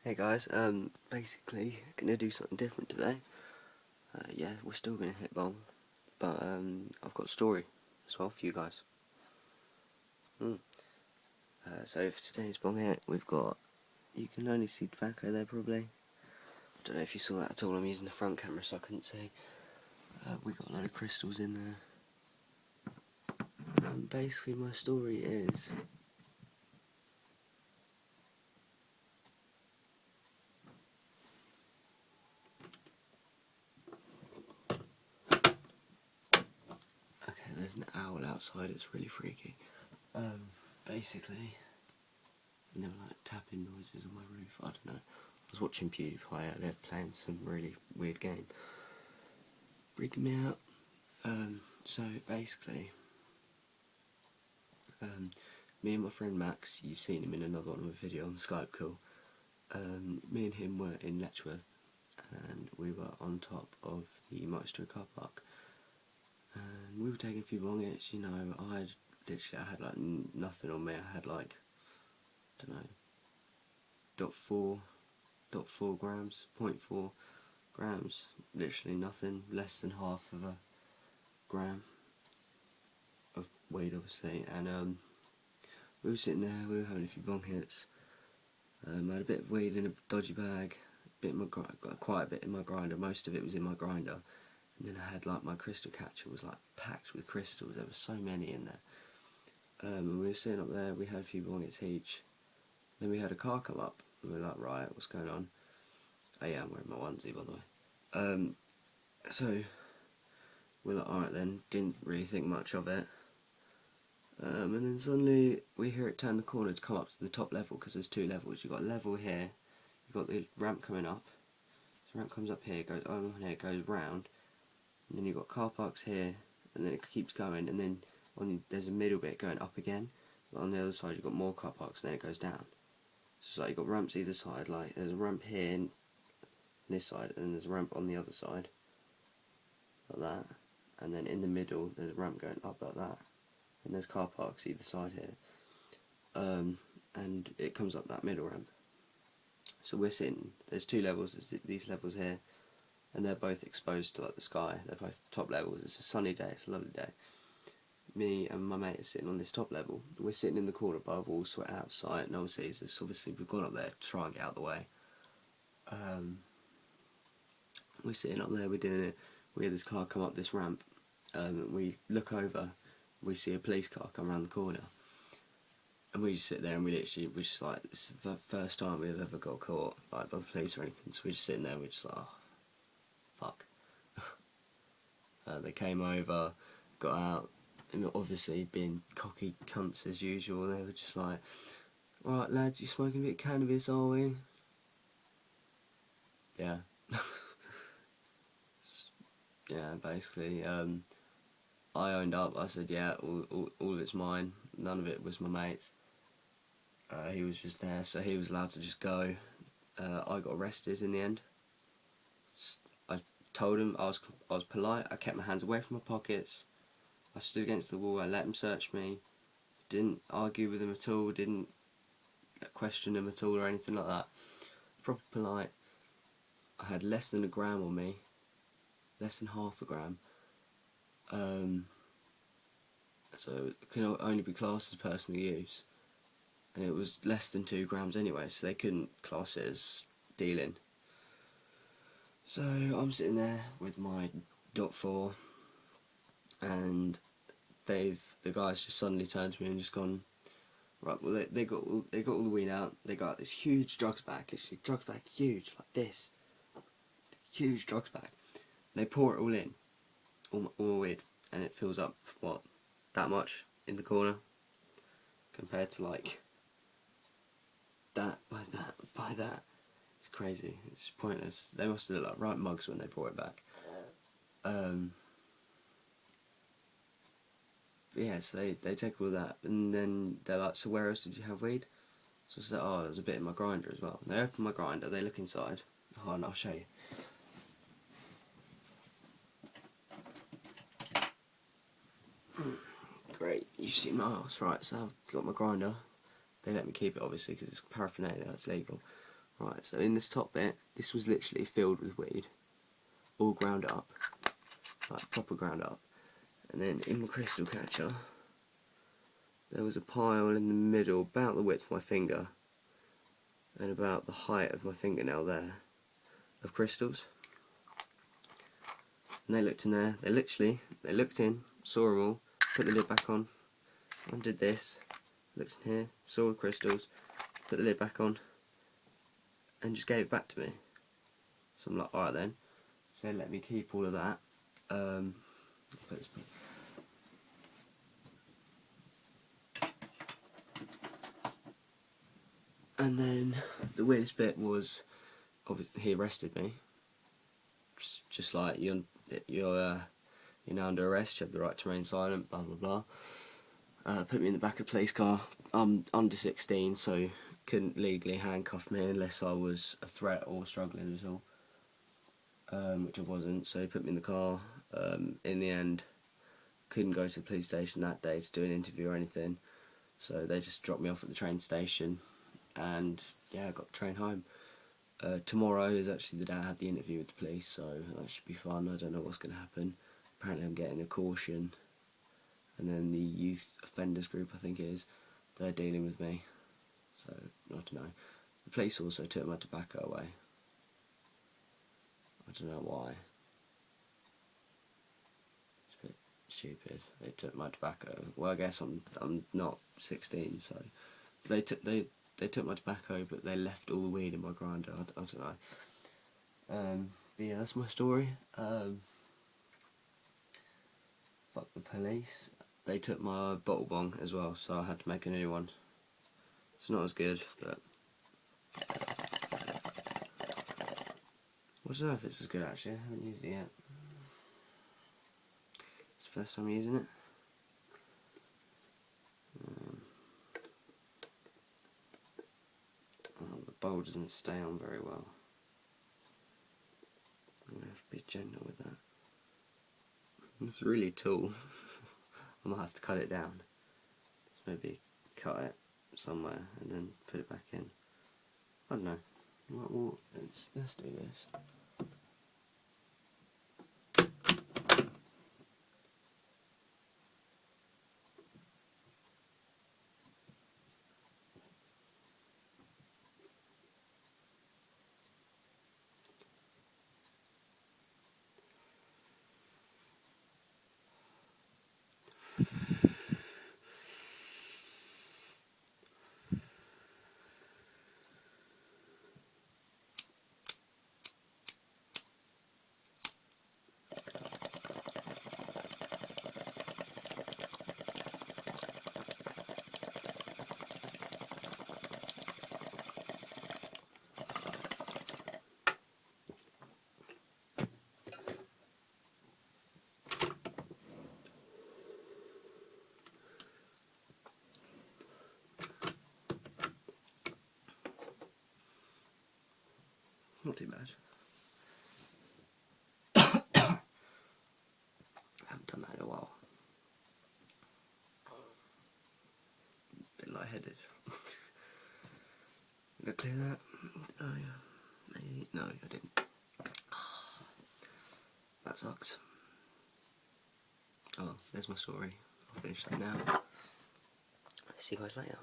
Hey guys, basically gonna do something different today. Yeah, we're still gonna hit bong, but I've got a story as well for you guys. So for today's bong hit, we've got, you can only see tobacco there probably. Don't know if you saw that at all, I'm using the front camera so I couldn't see. We got a load of crystals in there. Basically my story is, okay, there's an owl outside, it's really freaky. Basically, and there were like tapping noises on my roof, I don't know. I was watching PewDiePie out there playing some really weird game. Freaking me out. So basically, me and my friend Max, you've seen him in another one of my video on the Skype call. Me and him were in Letchworth, and we were on top of the Maestro car park. And we were taking a few bong hits, you know. I had like nothing on me. I had like, I don't know, 0.4 grams, 0.4 grams, literally nothing, less than half of a gram of weed, obviously. And we were sitting there, we were having a few bong hits. I had a bit of weed in a dodgy bag, got quite a bit in my grinder. Most of it was in my grinder, and then I had like my crystal catcher was like packed with crystals. There were so many in there. And we were sitting up there. We had a few bong hits each. Then we had a car come up, and we were like, right, what's going on? Oh yeah, I'm wearing my onesie, by the way. So we're like, alright then, didn't really think much of it. And then suddenly we hear it turn the corner to come up to the top level, because there's two levels. You've got a level here, you've got the ramp coming up. So the ramp comes up here, goes on here, goes round, and then you've got car parks here, and then it keeps going, and then there's a middle bit going up again. But on the other side you've got more car parks, and then it goes down. So it's like you've got ramps either side, like there's a ramp here on this side, and then there's a ramp on the other side, like that. And then in the middle there's a ramp going up like that. And there's car parks either side here, and it comes up that middle ramp. So we're sitting, there's two levels, there's these levels here, and they're both exposed to like the sky, they're both top levels. It's a sunny day, it's a lovely day. Me and my mate are sitting on this top level, we're sitting in the corner above, all sweat out of sight, no one sees us. Obviously we've gone up there to try and get out of the way. We're sitting up there, we're doing it, we hear this car come up this ramp, we look over, we see a police car come around the corner, and we just sit there and we're just like, this is the first time we've ever got caught like by the police or anything, so we're just sitting there, we're just like, oh, fuck. They came over, got out, and obviously being cocky cunts as usual, they were just like, right lads, you smoking a bit of cannabis, are we? Yeah. Yeah, basically, I owned up, I said, yeah, all of it's mine, none of it was my mate's. He was just there, so he was allowed to just go. I got arrested in the end. I told him, I was polite, I kept my hands away from my pockets, I stood against the wall, I let him search me, didn't argue with him at all, didn't question him at all or anything like that. Proper polite. I had less than a gram on me, less than half a gram. So it can only be classed as personal use, and it was less than 2 grams anyway, so they couldn't class it as dealing. So I'm sitting there with my .4, and the guys just suddenly turned to me and just gone, right, well they got all the weed out, they got this huge drugs bag, literally drugs bag huge, like this, huge drugs bag. They pour it all in, all my weed, and it fills up, what, that much in the corner, compared to like that, by that. It's crazy, it's pointless. They must have looked like right mugs when they pour it back. Yeah, so they take all that, and then they're like, so where else did you have weed? So I said, oh, there's a bit in my grinder as well. And they open my grinder, they look inside. Oh, and I'll show you. Great, you see my house, right? So I've got my grinder. They let me keep it, obviously, because it's paraphernalia, it's legal. Right, so in this top bit, this was literally filled with weed, all ground up, like proper ground up. And then in my crystal catcher, there was a pile in the middle, about the width of my finger, and about the height of my fingernail there, of crystals. And they looked in there, they looked in, saw them all, put the lid back on, undid this, looked in here, saw the crystals, put the lid back on, and just gave it back to me. So I'm like, alright then. So they let me keep all of that. And then the weirdest bit was, obviously, he arrested me. Just like you're now under arrest. You have the right to remain silent. Blah blah blah. Put me in the back of the police car. I'm under 16, so couldn't legally handcuff me unless I was a threat or struggling at all, which I wasn't. So he put me in the car. In the end, couldn't go to the police station that day to do an interview or anything. So they just dropped me off at the train station, and yeah, I got the train home. Tomorrow is actually the day I had the interview with the police, so that should be fun. I don't know what's going to happen. Apparently I'm getting a caution, and then the youth offenders group, I think it is, they're dealing with me. So, I don't know. The police also took my tobacco away. I don't know why. It's a bit stupid. They took my tobacco. Well, I guess I'm not 16, so they took my tobacco, but they left all the weed in my grinder. I don't know. But yeah, that's my story. Fuck the police. They took my bottle bong as well, so I had to make a new one. It's not as good, but I don't know if it's as good actually. I haven't used it yet. It's the first time using it. Oh, the bowl doesn't stay on very well. I'm going to have to be gentle with that. It's really tall. I might have to cut it down. So maybe cut it somewhere and then put it back in. I don't know. Well, let's do this. Not too bad. I haven't done that in a while. A bit lightheaded. Did I clear that? Oh yeah. No, I didn't. That sucks. Oh, there's my story. I'll finish that now. See you guys later.